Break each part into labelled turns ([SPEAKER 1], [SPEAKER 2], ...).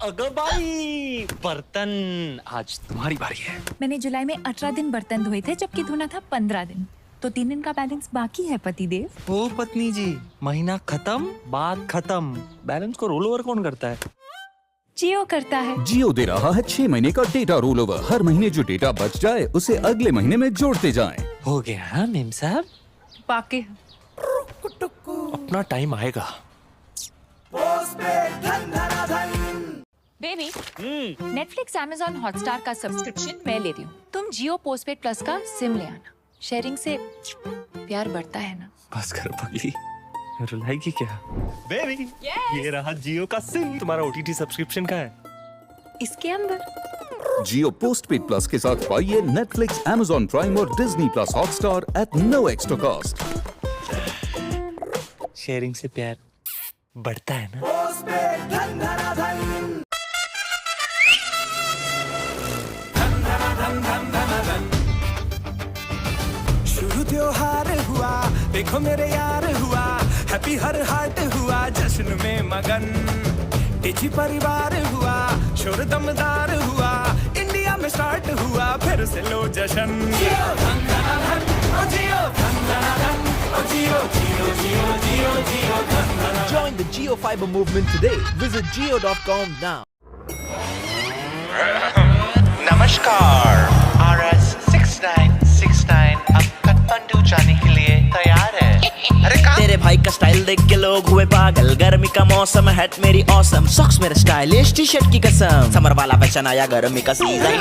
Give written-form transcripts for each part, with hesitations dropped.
[SPEAKER 1] अगं बाई, बर्तन आज तुम्हारी बारी है।
[SPEAKER 2] मैंने जुलाई में 18 दिन बर्तन धोए थे, जबकि धोना था 15 दिन। तो 3 दिन का बैलेंस बाकी है पतिदेव।
[SPEAKER 1] ओ पत्नी जी, महीना खत्म, बात खत्म। बैलेंस को रोल ओवर कौन करता है?
[SPEAKER 2] जियो करता है।
[SPEAKER 3] जियो दे रहा है 6 महीने का डेटा रोल ओवर। हर महीने जो डेटा बच जाए उसे अगले महीने में जोड़ते जाएं।
[SPEAKER 1] हो गया हाँ मेम साहब,
[SPEAKER 2] बाकी
[SPEAKER 1] अपना टाइम आएगा।
[SPEAKER 2] बेबी, नेटफ्लिक्स, अमेज़न, हॉटस्टार का सब्सक्रिप्शन मैं ले रही हूँ। तुम जियो पोस्टपेड प्लस का सिम ले आना। शेयरिंग से प्यार बढ़ता है ना।
[SPEAKER 1] बस कर पगली, रुलाएगी क्या? बेबी, ये रहा जियो का सिम। तुम्हारा ओटीटी सब्सक्रिप्शन का है
[SPEAKER 2] इसके अंदर।
[SPEAKER 3] जियो पोस्टपेड प्लस के साथ पाइए नेटफ्लिक्स, अमेज़न प्राइम और Disney plus Hotstar at no extra cost.
[SPEAKER 1] Sharing से प्यार बढ़ता है ना।
[SPEAKER 4] शुरू त्योहार हुआ, देखो मेरे यार हुआ, हैप्पी हर हार्ट हुआ, जश्न में मगन। डिजी परिवार हुआ, शोर दमदार हुआ, इंडिया में स्टार्ट हुआ, फिर से लो जश्न। जियो धन धन धन, ओ जियो धन धन धन, ओ जियो जियो जियो जियो जियो धन धन।
[SPEAKER 5] Join the Geo Fiber movement today. Visit geo.com now.
[SPEAKER 6] नमस्कार, RS 6969 अब काठमांडू जाने के लिए तैयार है। अरे कहाँ?
[SPEAKER 5] तेरे भाई का स्टाइल देख के लोग हुए पागल। गर्मी का मौसम, हैट मेरी ऑसम, सॉक्स मेरे स्टाइलिश, टी शर्ट की कसम। समर वाला फैशन आया, गर्मी का सीजन।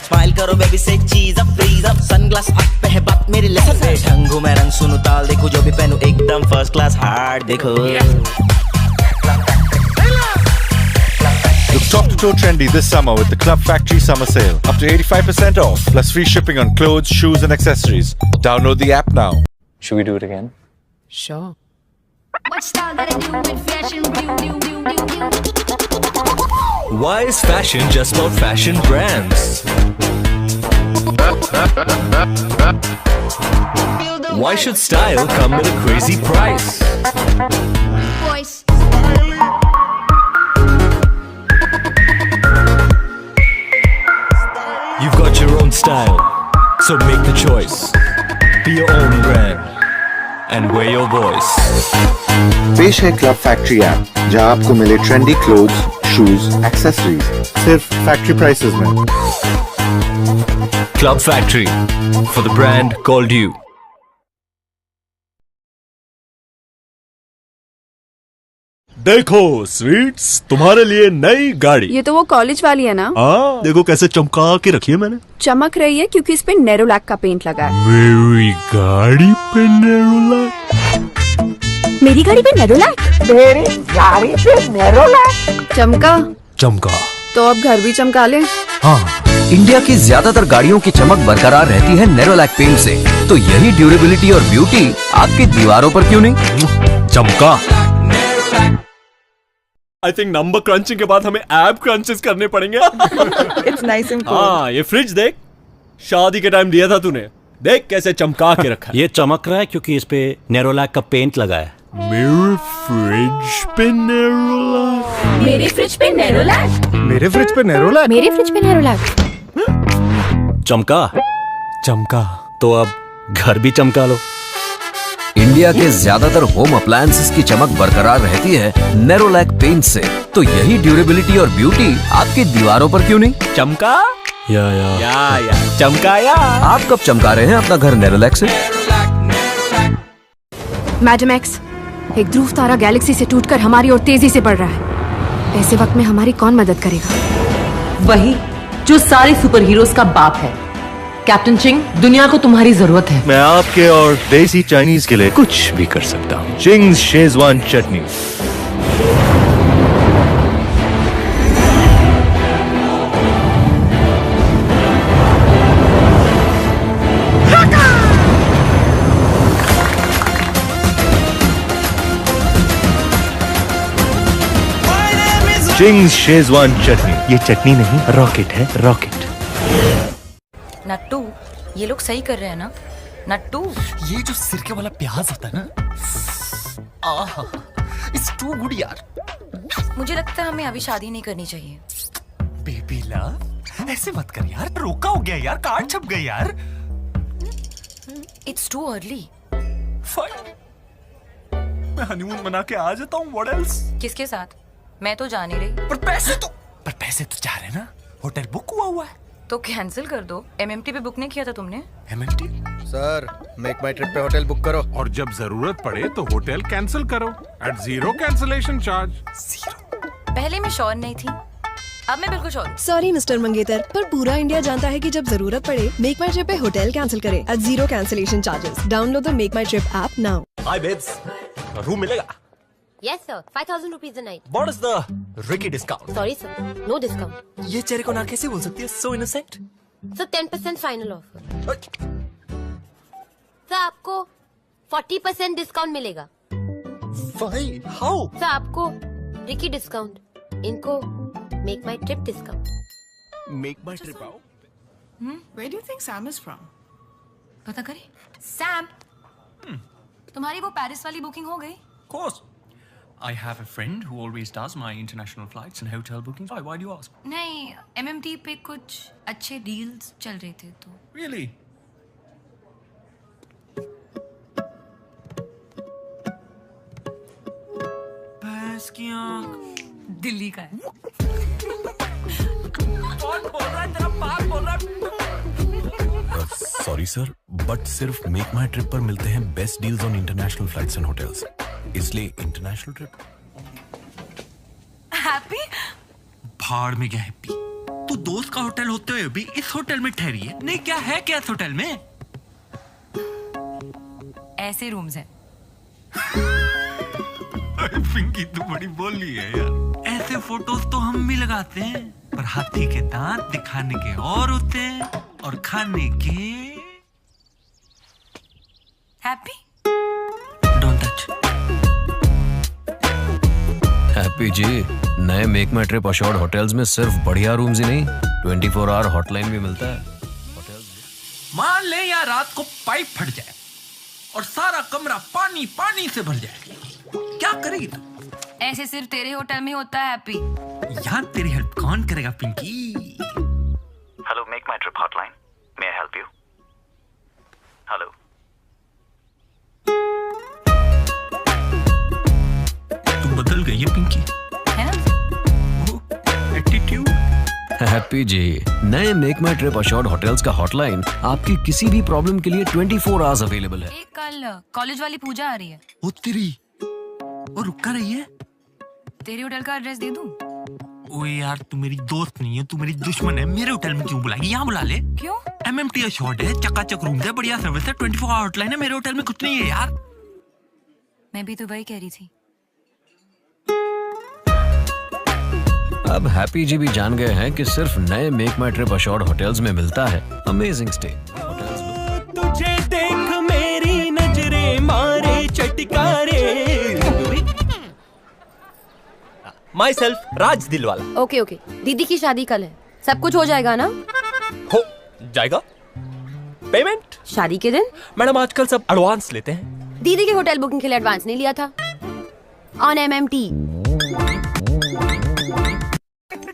[SPEAKER 5] स्माइल करो बेबी से cheese up, freeze up, sunglass up पे है बात मेरी लेसन पे। ढंगू मैं रंग सुनू ताल देखो, जो भी पहनू एकदम फर्स्ट क्लास हार्ड देखो।
[SPEAKER 7] Look top to toe trendy this summer with the Club Factory Summer Sale. Up to 85% off, plus free shipping on clothes, shoes and accessories. Download the app now.
[SPEAKER 1] Should we do it again?
[SPEAKER 2] Sure.
[SPEAKER 8] What style gotta do with fashion?
[SPEAKER 9] Why is fashion just about fashion brands? Why should style come with a crazy price?
[SPEAKER 8] Boys.
[SPEAKER 9] You've got your own style, so make the choice. Be your own brand and wear your voice.
[SPEAKER 10] पेश है club factory app, जहां आपको मिले trendy clothes, shoes, accessories सिर्फ factory prices में।
[SPEAKER 9] Club Factory, for the brand called you.
[SPEAKER 11] देखो sweets, तुम्हारे लिए नई गाड़ी।
[SPEAKER 12] ये तो वो कॉलेज वाली है ना?
[SPEAKER 11] हाँ, देखो कैसे चमका के रखी है मैंने।
[SPEAKER 12] चमक रही है क्योंकि इस पे नेरोलैक का पेंट लगा है।
[SPEAKER 11] मेरी गाड़ी पे नेरोलैक?
[SPEAKER 12] मेरी गाड़ी पे नेरोलैक?
[SPEAKER 13] मेरी गाड़ी पे नेरोलैक?
[SPEAKER 12] चमका
[SPEAKER 11] चमका
[SPEAKER 12] तो अब घर भी चमका ले।
[SPEAKER 9] हाँ,
[SPEAKER 5] इंडिया की ज्यादातर गाड़ियों की चमक बरकरार रहती है नेरोलैक पेंट से, तो यही ड्यूरेबिलिटी और ब्यूटी आपकी दीवारों पर क्यों नहीं?
[SPEAKER 11] चमका। आई थिंक नंबर क्रंचिंग के बाद हमें एब क्रंचेस करने पड़ेंगे।
[SPEAKER 12] It's nice and cool.
[SPEAKER 11] हाँ, ये फ्रिज देख, शादी के टाइम दिया था तूने, देख कैसे चमका के रखा है।
[SPEAKER 9] ये चमक रहा है क्योंकि इस पे नेरोलैक का पेंट लगा है।
[SPEAKER 11] मेरे फ्रिज पे नेरोलैक?
[SPEAKER 8] मेरे फ्रिज पे नेरोलैक?
[SPEAKER 7] मेरे फ्रिज पे नेरोलैक?
[SPEAKER 12] मेरे फ्रिज पे नेरोलैक?
[SPEAKER 9] चमका
[SPEAKER 11] चमका
[SPEAKER 9] तो अब घर भी चमका लो।
[SPEAKER 5] इंडिया के ज्यादातर होम अप्लायंसेस की चमक बरकरार रहती है नेरोलैक पेंट से, तो यही ड्यूरेबिलिटी और ब्यूटी आपकी दीवारों पर क्यों नहीं?
[SPEAKER 11] चमका
[SPEAKER 9] या
[SPEAKER 11] चमकाया।
[SPEAKER 5] आप कब चमका रहे हैं अपना घर नेरोलैक से?
[SPEAKER 12] मैडम एक्स, एक ध्रुव तारा गैलेक्सी से टूटकर हमारी ओर तेजी से बढ़ रहा है। ऐसे वक्त में हमारी कौन मदद करेगा?
[SPEAKER 13] वही जो सारे सुपर हीरोज का बाप है। कैप्टन चिंग, दुनिया को तुम्हारी जरूरत है।
[SPEAKER 7] मैं आपके और देसी चाइनीज के लिए कुछ भी कर सकता हूँ। चिंग्स शेजवान चटनी। चिंग्स शेजवान चटनी। ये चटनी नहीं, रॉकेट है, रॉकेट।
[SPEAKER 2] नट्टू, ये लोग सही कर रहे हैं ना?
[SPEAKER 13] नट्टू।
[SPEAKER 9] ये जो सिरके वाला प्याज होता है ना, आहा, इट्स टू गुड यार।
[SPEAKER 13] मुझे लगता है हमें अभी शादी नहीं करनी चाहिए।
[SPEAKER 9] बेबी लव, ऐसे मत कर यार, रोका हो गया यार, कार्ड छप गए यार।
[SPEAKER 13] It's too early.
[SPEAKER 9] फाइन, मैं हनीमून मना के आ जाता हूँ। What else?
[SPEAKER 13] किसके साथ? मैं तो जा नहीं रही।
[SPEAKER 9] पर पैसे तो जा रहे हैं ना, होटल बुक हुआ है।
[SPEAKER 13] तो कैंसिल कर दो। MMT पे बुक नहीं किया था तुमने?
[SPEAKER 9] MMT?
[SPEAKER 14] Sir, make My Trip पे होटल बुक करो।
[SPEAKER 15] और जब जरूरत पड़े तो होटल कैंसिल करो एट 0 कैंसिलेशन चार्ज।
[SPEAKER 9] 0?
[SPEAKER 13] पहले मैं श्योर नहीं थी, अब मैं बिल्कुल श्योर।
[SPEAKER 16] सॉरी मिस्टर मंगेतर, पर पूरा इंडिया जानता है कि जब जरूरत पड़े मेक माई ट्रिप पे होटल कैंसिल करें at 0 cancellation charges. Download the Make My Trip app now.
[SPEAKER 9] Hi babes, room मिलेगा?
[SPEAKER 8] Yes sir, 5,000 rupees a night.
[SPEAKER 9] What is the Ricky discount?
[SPEAKER 8] Sorry sir, no discount.
[SPEAKER 9] ये चेहरे को ना कैसे बोल सकती है? So innocent.
[SPEAKER 8] Sir, 10% final offer. Sir आपको 40% डिस्काउंट मिलेगा।
[SPEAKER 9] Why? How?
[SPEAKER 8] सर आपको रिकी डिस्काउंट, इनको make My trip discount.
[SPEAKER 9] Make my trip out.
[SPEAKER 13] Where do you think Sam is from? पता करें। Sam, तुम्हारी वो पेरिस वाली बुकिंग हो गई?
[SPEAKER 1] Of course. I have a friend who always does my international flights and hotel bookings. Why do you ask?
[SPEAKER 13] नहीं, MMT पे कुछ अच्छे डील्स चल रहे थे तो।
[SPEAKER 1] Really? भैंस की आँख
[SPEAKER 13] दिल्ली का है।
[SPEAKER 1] कौन बोल रहा है? तेरा बाप बोल रहा है।
[SPEAKER 9] सॉरी सर, बट सिर्फ मेक माई ट्रिप पर मिलते हैं best deals on international flights and hotels, इसलिए इंटरनेशनल ट्रिप।
[SPEAKER 13] हैप्पी?
[SPEAKER 1] भाड़ में गया हैप्पी। तू दोस्त का होटल होते हुए भी इस होटल में ठहरी है। नहीं, क्या है क्या इस होटल में?
[SPEAKER 13] ऐसे रूम्स हैं।
[SPEAKER 1] पिंकी तू बड़ी बोली है यार। ऐसे फोटोज तो हम भी लगाते हैं, पर हाथी के दांत दिखाने के और होते हैं और खाने के।
[SPEAKER 13] हैप्पी?
[SPEAKER 1] Don't touch.
[SPEAKER 5] हैप्पी जी, नए make My trip assured hotels में सिर्फ बढ़िया रूम्स ही नहीं, 24 आवर हॉटलाइन भी मिलता है।
[SPEAKER 1] मान ले या रात को पाइप फट जाए और सारा कमरा पानी पानी से भर जाए, क्या करेगी तू?
[SPEAKER 13] ऐसे सिर्फ तेरे होटल में होता है हैप्पी।
[SPEAKER 1] यार तेरी हेल्प कौन करेगा Pinky?
[SPEAKER 17] Hello Make My Trip hotline, may I help you? Hello.
[SPEAKER 1] तू बदल गई है पिंकी,
[SPEAKER 13] है ना?
[SPEAKER 1] एटीट्यूड।
[SPEAKER 5] हैप्पी जी, नए make My trip assured hotels का हॉटलाइन आपकी किसी भी प्रॉब्लम के लिए 24 आवर्स अवेलेबल है।
[SPEAKER 13] एक कल कॉलेज वाली पूजा आ रही है।
[SPEAKER 1] वो तेरी और रुका रही है।
[SPEAKER 13] तेरे होटल का एड्रेस दे दूं?
[SPEAKER 1] ओए यार, तू मेरी दोस्त नहीं है, तू मेरी दुश्मन है। मेरे होटल में क्यों बुलाएगी? यहाँ बुला ले।
[SPEAKER 13] क्यों?
[SPEAKER 1] MMT अश्योर्ड है, चकाचक रूम है, बढ़िया सर्विस है, 24 आवर हॉटलाइन है। मेरे होटल में कुछ नहीं है यार।
[SPEAKER 13] मैं भी तो वही कह रही थी।
[SPEAKER 5] अब हैप्पी जी भी जान गए हैं कि सिर्फ नए make My trip assured hotels में मिलता है अमेजिंग स्टे।
[SPEAKER 1] तुझे देख मेरी नजरें मारे चटकारे। माई सेल्फ राज दिलवाला।
[SPEAKER 8] ओके ओके, दीदी की शादी कल है, सब कुछ हो जाएगा ना?
[SPEAKER 1] हो जाएगा। पेमेंट
[SPEAKER 8] शादी के दिन?
[SPEAKER 1] मैडम आजकल सब एडवांस लेते हैं।
[SPEAKER 8] दीदी के होटल बुकिंग के लिए एडवांस नहीं लिया था ऑन MMT।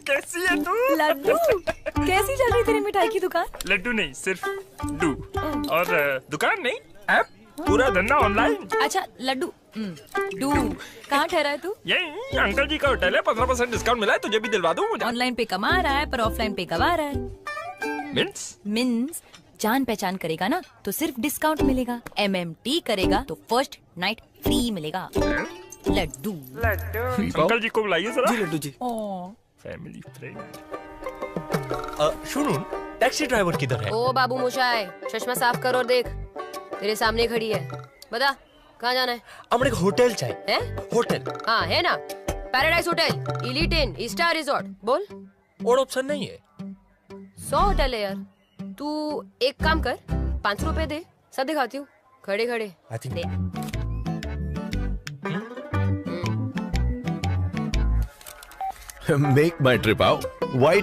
[SPEAKER 1] कैसी है तू?
[SPEAKER 13] लड्डू, कैसी चल रही तेरी मिठाई की दुकान?
[SPEAKER 1] लड्डू नहीं, सिर्फ डू। और दुकान नहीं, ऐप, पूरा धंधा ऑनलाइन।
[SPEAKER 13] अच्छा लड्डू, डू। कहाँ ठहरा है तू?
[SPEAKER 1] यही अंकल जी का होटल है, 15% डिस्काउंट मिला है, तुझे भी दिलवा दूं।
[SPEAKER 13] ऑनलाइन पे कमा रहा है पर ऑफलाइन पे गवा रहा है। मीन्स जान पहचान करेगा ना तो सिर्फ डिस्काउंट मिलेगा, MMT करेगा तो फर्स्ट नाइट फ्री मिलेगा। लड्डू।
[SPEAKER 1] अंकल जी को बुलाइए जरा। जी लड्डू जी। Family friend. सुनो, टैक्सी ड्राइवर किधर है?
[SPEAKER 8] ओ बाबू मोशाय, चश्मा साफ कर और देख, तेरे सामने खड़ी है। बता कहाँ जाना है?
[SPEAKER 1] हमने एक होटल चाहिए।
[SPEAKER 8] है?
[SPEAKER 1] होटल?
[SPEAKER 8] हाँ है ना, पैराडाइज होटल, इलीट इन, स्टार रिजॉर्ट। बोल।
[SPEAKER 1] और ऑप्शन नहीं है?
[SPEAKER 8] 100 होटल है यार। तू एक काम कर, 500 रुपए दे, सब दिखाती हूँ खड़े खड़े। दे।
[SPEAKER 3] Make my trip out. Why